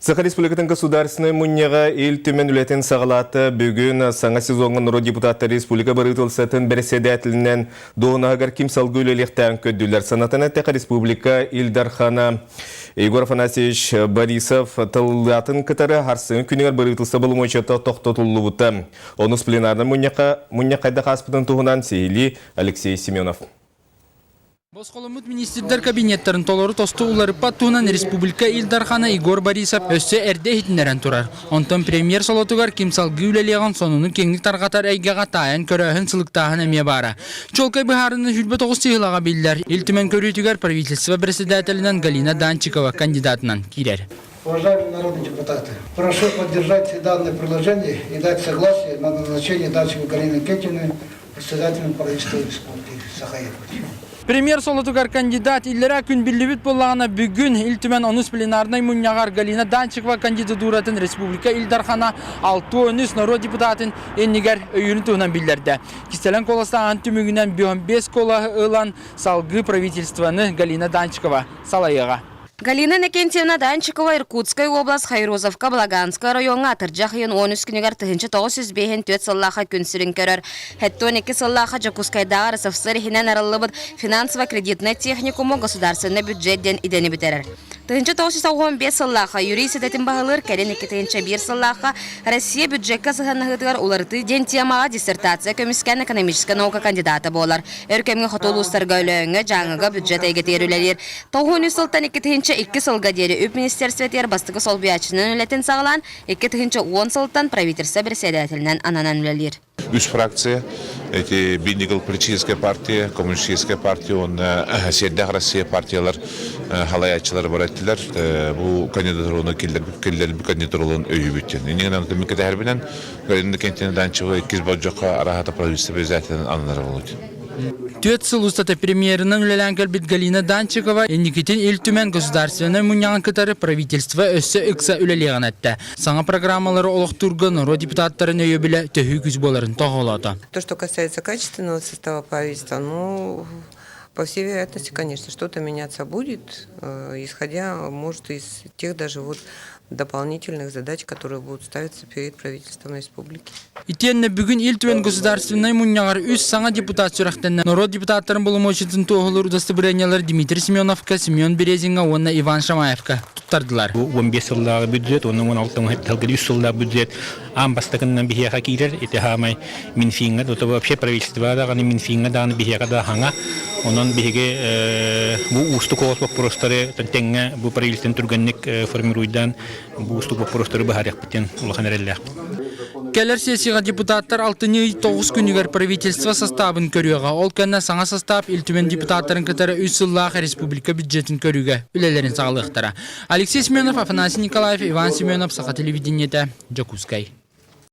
Саха Республикатын государственной муньяға ел төмен үлетін сағалаты бүгін саңа сезонғы нұры депутаттар республика барытылсатын бәрседәтілінен доғынағар ким салғы өлеліктен көдділер. Санатына тәқа республика Илдархана Егор Афанасьевич Борисов тыллатын кітары харсын күнігер барытылса болу мойшата тоқтатылы бұты. Оныс пленарны муньяқайда қаспытын туғынан сейлі Алексей Семенов. Босқолымыт министрдер кабинеттерін толору тосты улары паттуынан республика Илдархана Егор Борисов өссе әрде хитінерен тұрар. Онтан премьер солотугар кимсал гүлелеген сонуның кеңлік тарғатар әйгеға тайын көрәхін сылықтағын әме бара. Чолкай бұхарыны хүлбі 9 сығылаға білдер. Илтімен көрітігер правительство председателінен Галина Данчикова кандидатынан кирер. Уважаемые народные депутаты, прошу поддержать данное предложение и дать согласие на назначение Данчиковой Галины Кетчевны председателем правительства республики Саха-Якутия. Премьер солотугар кандидат иллера күн биллибит боллағына бүгін илтімен онус пленарнай мұньяғар Галина Данчикова кандидатуратын республика Илдархана 6-10 народ депутатын еннигер өйірін туғынан білдерді. Кистелен коластаған түмігінен 5 кола ұлан салғы правительстваны Галина Данчикова салайыға. Галина Некентьевна Данчикова Иркутская область Хайрозовка Благанская районга тыржахын 13 күнігер тыгынчы 905 төт сыллаха күнсірін көрір. Хэттон 2 сыллаха Жакускайдағар сафсыр хинен арылыбыд финансово-кредитный техникуму государственный бюджеттен идені бітерір. Тыгынчы 915 сыллаха юрий сететін бағылыр, кәрен 2-1 сыллаха Россия бюджетка сығанығытығар уларыты ден темаға диссертация көміскен экономическая наука кандидаты болар. Өркемге хотолустарға өлөңі жаңыға бюджет әйгетер үлелер. 9 сылтан 2 сылға дері үп министерсветер бастығы сол биячының үлетін сағылан, 2-10 сылтан правительство председателінен ананан үлелер. Үш фракция, эти биннигал политическая партия, коммунистическая партия, он седдах Россия партиялар, халаячылар бар еттілер, бұл кандидатуруны келдер кандидатурулын өйі бүттен. Енеген анықтың мекеті әрбінен, Галина Кентьевна Данчикова 2 баджоққа арахата правительство председателінен ананар болады. Төт сыл устаты премьерінің үлелен кәлбет Галина Данчикова Эникетин илтүмен государственный муньян кытары правительство өссі үкса үлелеген әтті. Саңа программалары олық тұрғын ро депутаттарын өйі білі төхі күз боларын тоғылады. То, что касается качественного состава правительства, ну, по всей вероятности, конечно, что-то меняться будет, исходя, может, из тех даже вот дополнительных задач, которые будут ставиться перед правительством республики. Итенне бүгін илтүмен государственный муньяғар үз саңа депутат сүрақтен народ депутаттарын болым очетін тоғылыр удостоверениялар Дмитрий Семеновка, Семен Березинга, онна Иван Шамаевка туттардылар. 15 жылдағы бюджет, оның 16 жылдағы бюджет амбастығынан бігеға кейдер, еті хамай Минфинға, это вообще правительствоға Минфинға дағаны бігеға да хаңа, онын бігеге бұл ұсты қоғыз вопростары тәңі бұл правительствен түргенлік формируйдан бұл ұсты вопростары бағаряқ біттен ұлған әрелі Келер сессияға депутаттар 6-9 күнігер правительство составын көріуға. Ол кәнна саңа состав илтүмен депутаттарын кітары үз сыллағы республика бюджетін көріуге үлелерін сағылықтара. Алексей Семенов, Афанасий Николаев, Иван Семенов, Саха телевидениеті, Жакускай.